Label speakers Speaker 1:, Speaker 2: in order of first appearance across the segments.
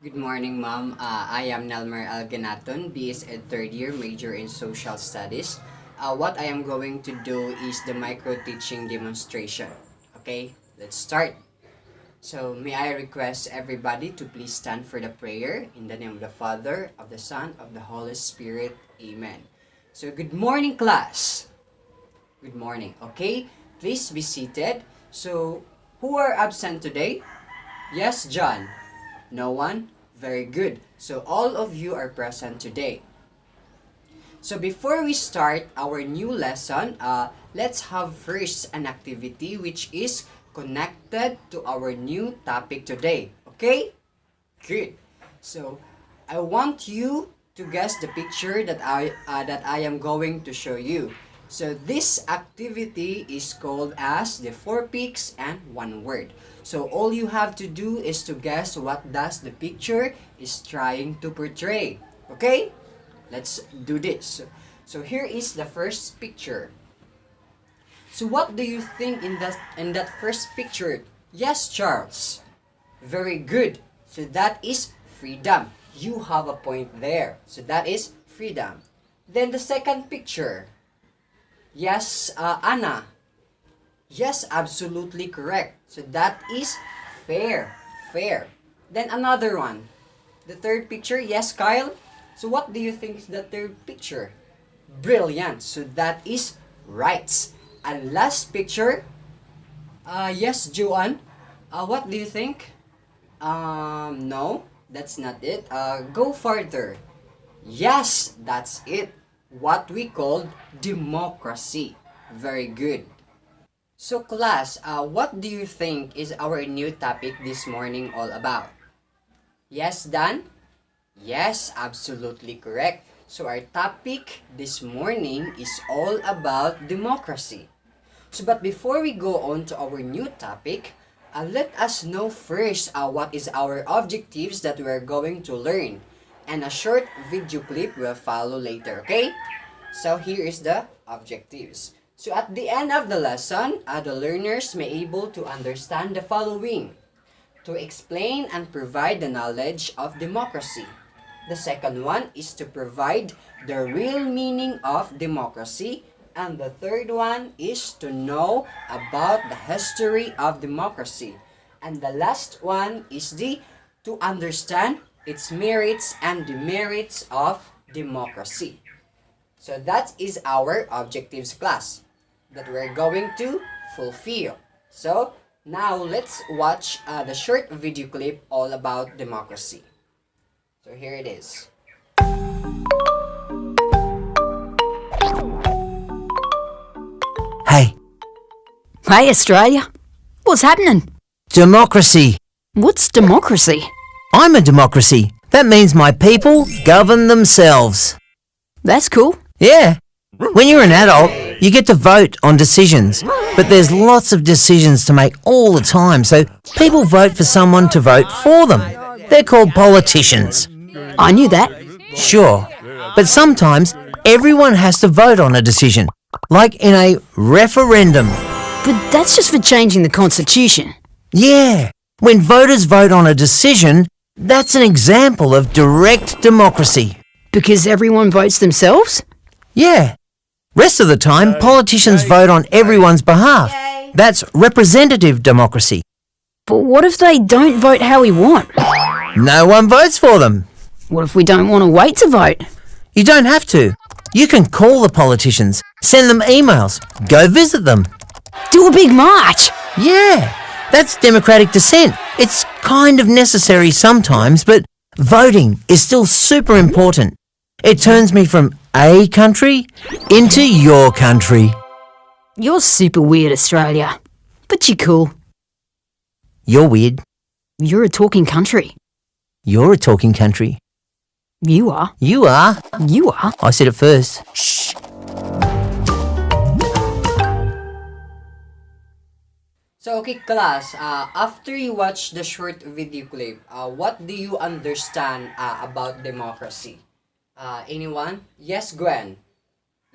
Speaker 1: Good morning, ma'am. I am Nelmer Alganaton, BS Ed third year, major in Social Studies. What I am going to do is the micro-teaching demonstration. Okay, let's start. So, may I request everybody to please stand for the prayer in the name of the Father, of the Son, of the Holy Spirit. Amen. So, good morning, class. Good morning. Okay, please be seated. So, who are absent today? Yes, John. No one? Very good. So all of you are present today. So before we start our new lesson, let's have first an activity which is connected to our new topic today. Okay? Good. So I want you to guess the picture that I am going to show you. So this activity is called as the 4 peaks and 1 word. So all you have to do is to guess what does the picture is trying to portray. Okay? Let's do this. So here is the first picture. So what do you think in that first picture? Yes, Charles. Very good. So that is freedom. You have a point there. So that is freedom. Then the second picture. Yes, Anna. Yes, absolutely correct. So that is fair. Fair. Then another one. The third picture. Yes, Kyle. So what do you think is the third picture? Brilliant. So that is rights. And last picture. Yes, Joanne. What do you think? No, that's not it. Go further. Yes, that's it. What we call democracy. Very good. So class, what do you think is our new topic this morning all about? Yes, Dan? Yes, absolutely correct. So our topic this morning is all about democracy. So but before we go on to our new topic, let us know first what is our objectives that we are going to learn. And a short video clip will follow later, okay? So here is the objectives. So at the end of the lesson, the learners may able to understand the following. To explain and provide the knowledge of democracy. The second one is to provide the real meaning of democracy. And the third one is to know about the history of democracy. And the last one is to understand its merits and demerits of democracy. So that is our objectives class that we're going to fulfill. So now let's watch the short video clip all about democracy. So here it is.
Speaker 2: Hey,
Speaker 3: Hey, Australia. What's happening?
Speaker 2: democracy.
Speaker 3: What's democracy?
Speaker 2: I'm a democracy. That means my people govern themselves.
Speaker 3: That's cool.
Speaker 2: Yeah. When you're an adult, you get to vote on decisions. But there's lots of decisions to make all the time, so people vote for someone to vote for them. They're called politicians.
Speaker 3: I knew that.
Speaker 2: Sure. But sometimes everyone has to vote on a decision, like in a referendum.
Speaker 3: But that's just for changing the constitution.
Speaker 2: Yeah. When voters vote on a decision, that's an example of direct democracy.
Speaker 3: Because everyone votes themselves?
Speaker 2: Yeah. Rest of the time, politicians vote on everyone's behalf. That's representative democracy.
Speaker 3: But what if they don't vote how we want?
Speaker 2: No one votes for them.
Speaker 3: What if we don't want to wait to vote?
Speaker 2: You don't have to. You can call the politicians, send them emails, go visit them.
Speaker 3: Do a big march!
Speaker 2: Yeah, that's democratic dissent. It's kind of necessary sometimes, but voting is still super important. It turns me from a country into your country.
Speaker 3: You're super weird, Australia. But you're cool.
Speaker 2: You're weird.
Speaker 3: You're a talking country.
Speaker 2: You're a talking country.
Speaker 3: You are.
Speaker 2: You are.
Speaker 3: You are.
Speaker 2: I said it first. Shh.
Speaker 1: So okay class, after you watch the short video clip, what do you understand about democracy? Anyone? Yes, Gwen.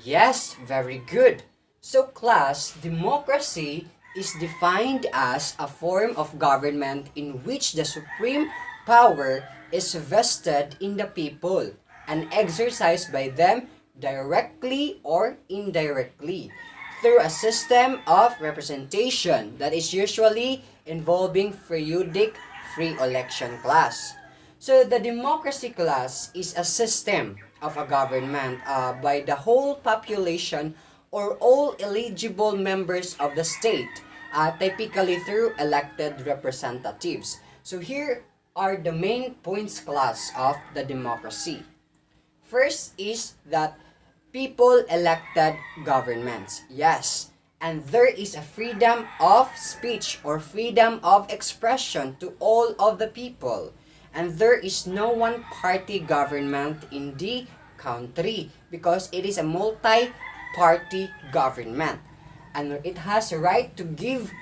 Speaker 1: Yes, very good. So class, democracy is defined as a form of government in which the supreme power is vested in the people and exercised by them directly or indirectly through a system of representation that is usually involving periodic free election class. So the democracy class is a system of a government by the whole population or all eligible members of the state, typically through elected representatives. So here are the main points class of the democracy. First is that people elected governments. Yes, and there is a freedom of speech or freedom of expression to all of the people. And there is no one-party government in the country because it is a multi-party government. And it has a right to give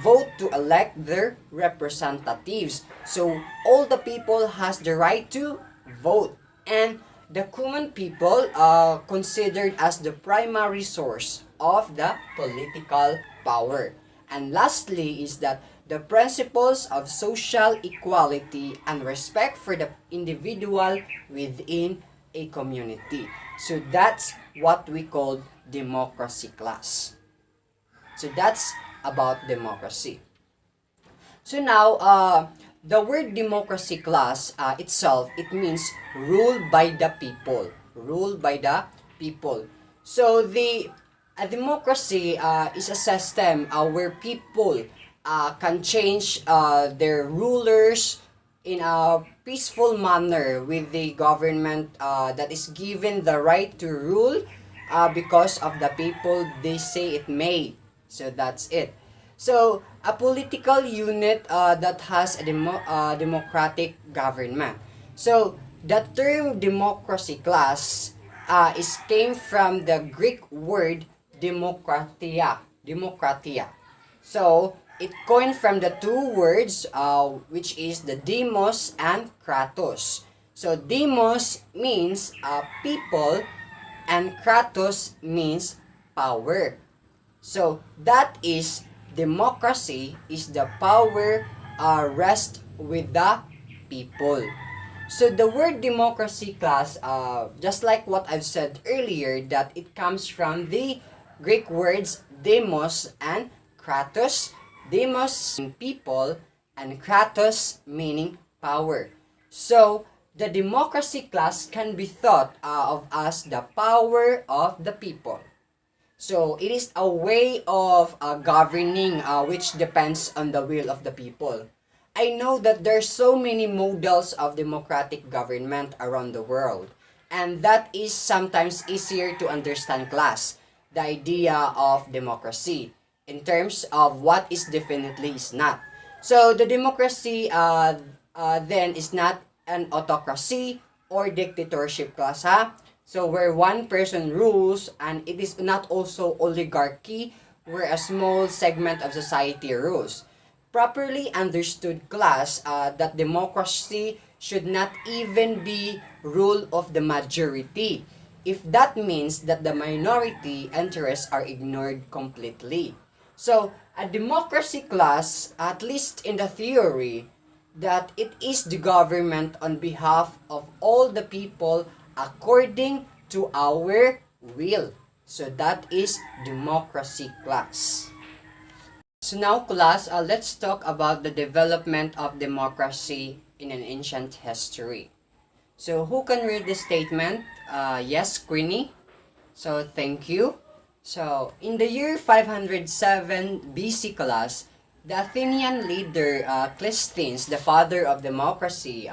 Speaker 1: vote to elect their representatives. So all the people has the right to vote. And the common people are considered as the primary source of the political power. And lastly is that the principles of social equality and respect for the individual within a community. So that's what we call democracy class. So that's about democracy. So now, the word democracy class itself, it means ruled by the people. Ruled by the people. So a democracy is a system where people can change their rulers in a peaceful manner with the government that is given the right to rule because of the people they say it may. So that's it. So a political unit that has a democratic government. So the term democracy class came from the Greek word demokratia. Demokratia. So it coined from the two words which is the demos and kratos. So demos means people and kratos means power. So that is democracy is the power rest with the people. So the word democracy class, just like what I've said earlier, that it comes from the Greek words demos and kratos. Demos meaning people and kratos meaning power. So the democracy class can be thought of as the power of the people. So it is a way of governing which depends on the will of the people. I know that there's so many models of democratic government around the world, and that is sometimes easier to understand class, the idea of democracy, in terms of what is definitely is not. So the democracy then is not an autocracy or dictatorship class, So where one person rules, and it is not also oligarchy where a small segment of society rules. Properly understood class that democracy should not even be rule of the majority if that means that the minority interests are ignored completely. So a democracy class, at least in the theory, that it is the government on behalf of all the people according to our will. So that is democracy class. So now class, let's talk about the development of democracy in an ancient history. So who can read the statement? Yes, Queenie. So thank you. So in the year 507 BC class, the Athenian leader Cleisthenes, the father of democracy,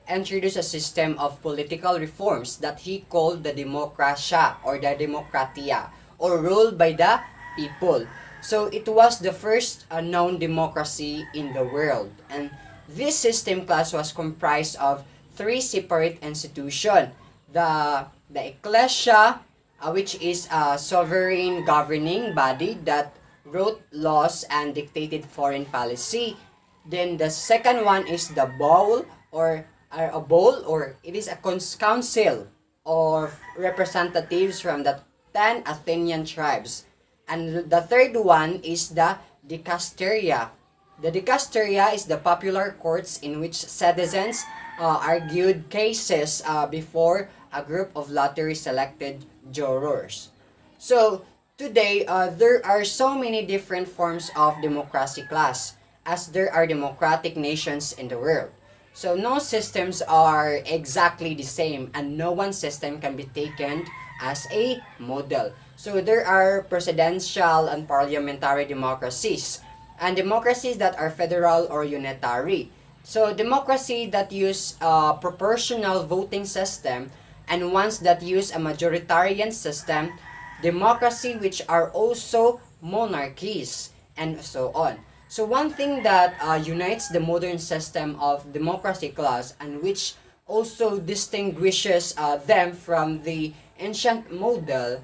Speaker 1: introduced a system of political reforms that he called the Demokratia or the Demokratia, or ruled by the people. So it was the first known democracy in the world. And this system class was comprised of three separate institutions. The Ecclesia, which is a sovereign governing body that wrote laws and dictated foreign policy. Then the second one is the bowl or it is a council of representatives from the 10 Athenian tribes. And the third one is the dicasteria. The dicasteria is the popular courts in which citizens argued cases before a group of lottery selected jurors. So, today, there are so many different forms of democracy class as there are democratic nations in the world. So, no systems are exactly the same and no one system can be taken as a model. So, there are presidential and parliamentary democracies and democracies that are federal or unitary. So, democracy that use a proportional voting system and ones that use a majoritarian system, democracy which are also monarchies, and so on. So one thing that unites the modern system of democracy class and which also distinguishes them from the ancient model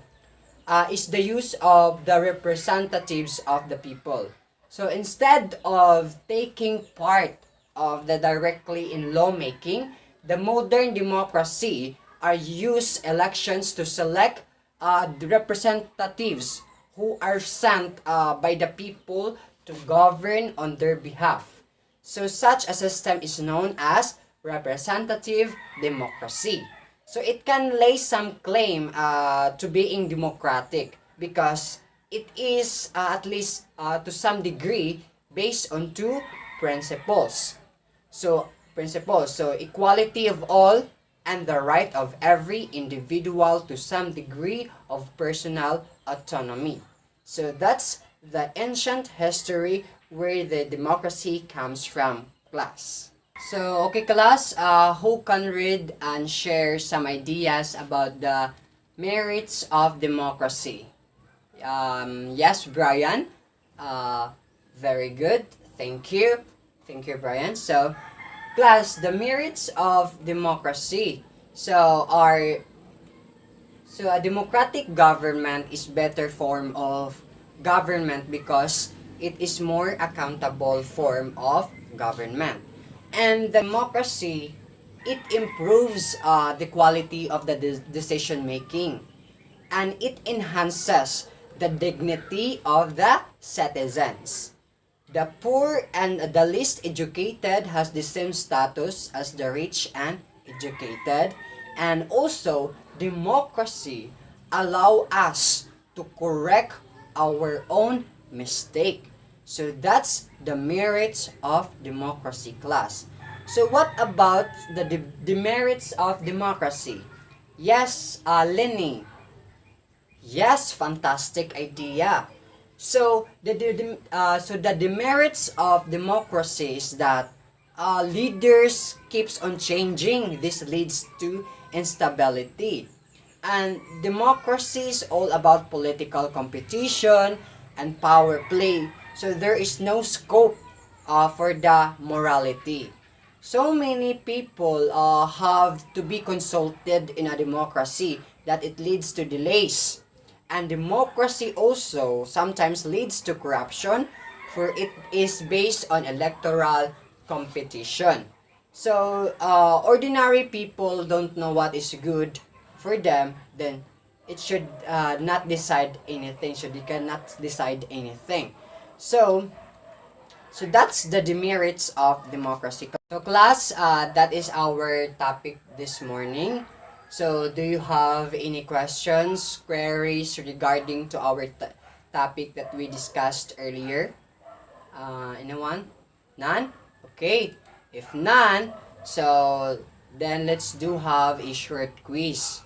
Speaker 1: is the use of the representatives of the people. So instead of taking part of the directly in lawmaking, the modern democracy are use elections to select the representatives who are sent by the people to govern on their behalf. So such a system is known as representative democracy. So it can lay some claim to being democratic because it is at least to some degree based on two principles. So equality of all and the right of every individual to some degree of personal autonomy. So that's the ancient history where the democracy comes from, class. So, okay, class, who can read and share some ideas about the merits of democracy? Yes, Brian. Very good. Thank you. Thank you, Brian. So, class, the merits of democracy. So a democratic government is better form of government because it is more accountable form of government. And democracy, it improves the quality of the decision making and it enhances the dignity of the citizens. The poor and the least educated has the same status as the rich and educated. And also, democracy allow us to correct our own mistake. So that's the merits of democracy, class. So what about the demerits of democracy? Yes, Lenny. Yes, fantastic idea. So the demerits of democracy is that leaders keeps on changing. This leads to instability. And democracy is all about political competition and power play. So there is no scope for the morality. So many people have to be consulted in a democracy that it leads to delays. And democracy also sometimes leads to corruption for it is based on electoral competition. So, ordinary people don't know what is good for them, then it should not decide anything. So, they cannot decide anything. So that's the demerits of democracy. So, class, that is our topic this morning. So, do you have any questions, queries regarding to our topic that we discussed earlier? Anyone? None? Okay. If none, so then let's do have a short quiz.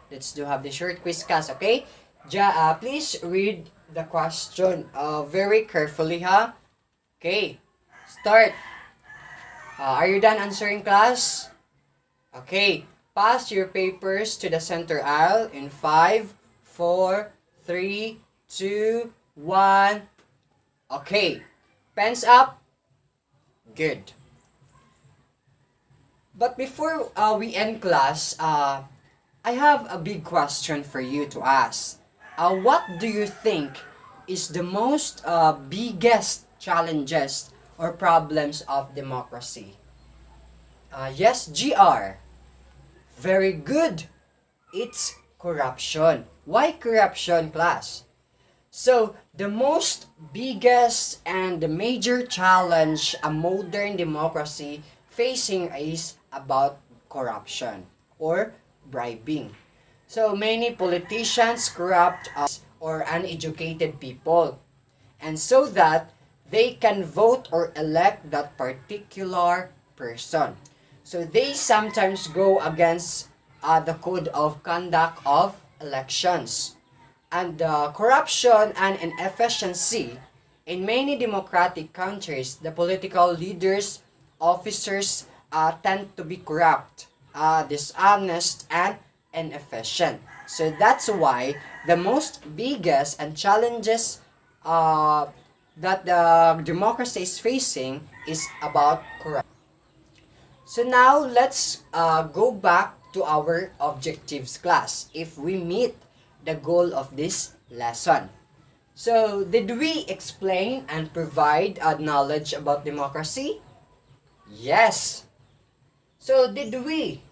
Speaker 1: Let's do have the short quiz, class, okay? Please read the question very carefully, ha? Okay. Start. Are you done answering, class? Okay. Pass your papers to the center aisle in 5, 4, 3, 2, 1. Okay. Pens up. Good. But before we end class, I have a big question for you to ask. What do you think is the most biggest challenges or problems of democracy? Yes, GR. Very good. It's corruption. Why corruption, class? So, the most biggest and the major challenge a modern democracy facing is about corruption or bribing. So many politicians corrupt us or uneducated people, and so that they can vote or elect that particular person. So they sometimes go against the code of conduct of elections. And corruption and inefficiency in many democratic countries, the political leaders, officers tend to be corrupt, dishonest, and inefficient. So that's why the most biggest and challenges that the democracy is facing is about corruption. So now let's go back to our objectives class if we meet the goal of this lesson. So did we explain and provide knowledge about democracy? Yes. So did we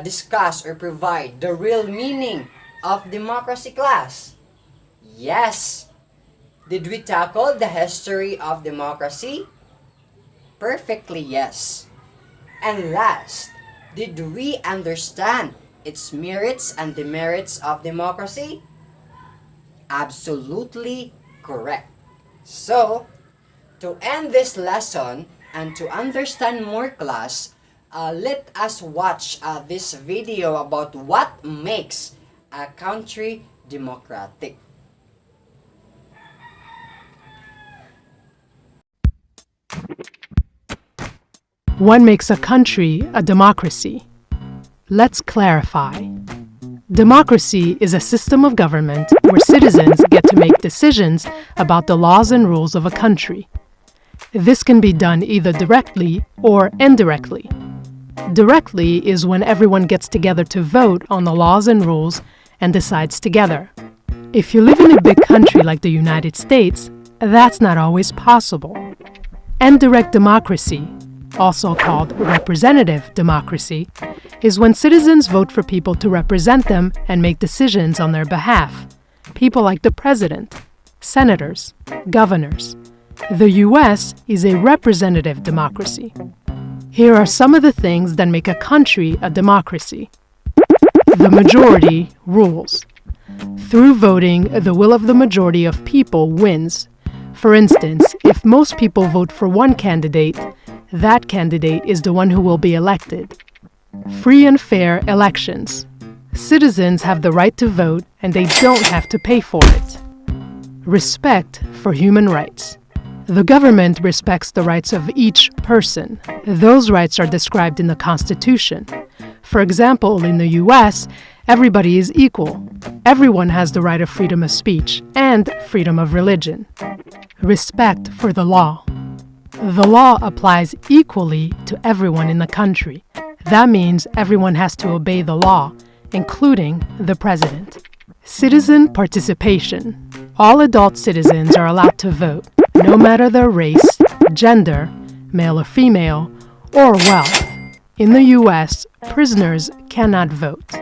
Speaker 1: discuss or provide the real meaning of democracy class? Yes. Did we tackle the history of democracy? Perfectly yes. And last, did we understand its merits and demerits of democracy? Absolutely correct. So, to end this lesson and to understand more class, let us watch this video about what makes a country democratic.
Speaker 4: What makes a country a democracy? Let's clarify. Democracy is a system of government where citizens get to make decisions about the laws and rules of a country. This can be done either directly or indirectly. Directly is when everyone gets together to vote on the laws and rules and decides together. If you live in a big country like the United States, that's not always possible. Indirect democracy, also called representative democracy, is when citizens vote for people to represent them and make decisions on their behalf. People like the president, senators, governors. The US is a representative democracy. Here are some of the things that make a country a democracy. The majority rules. Through voting, the will of the majority of people wins. For instance, if most people vote for one candidate, that candidate is the one who will be elected. Free and fair elections. Citizens have the right to vote and they don't have to pay for it. Respect for human rights. The government respects the rights of each person. Those rights are described in the Constitution. For example, in the US, everybody is equal. Everyone has the right of freedom of speech and freedom of religion. Respect for the law. The law applies equally to everyone in the country. That means everyone has to obey the law, including the president. Citizen participation. All adult citizens are allowed to vote, no matter their race, gender, male or female, or wealth. In the US, prisoners cannot vote.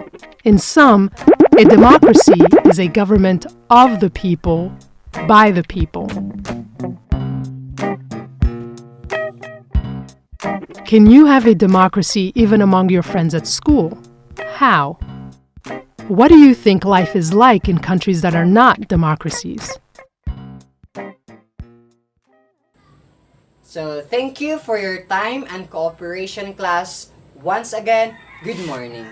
Speaker 4: In sum, a democracy is a government of the people, by the people. Can you have a democracy even among your friends at school? How? What do you think life is like in countries that are not democracies?
Speaker 1: So thank you for your time and cooperation class. Once again, good morning.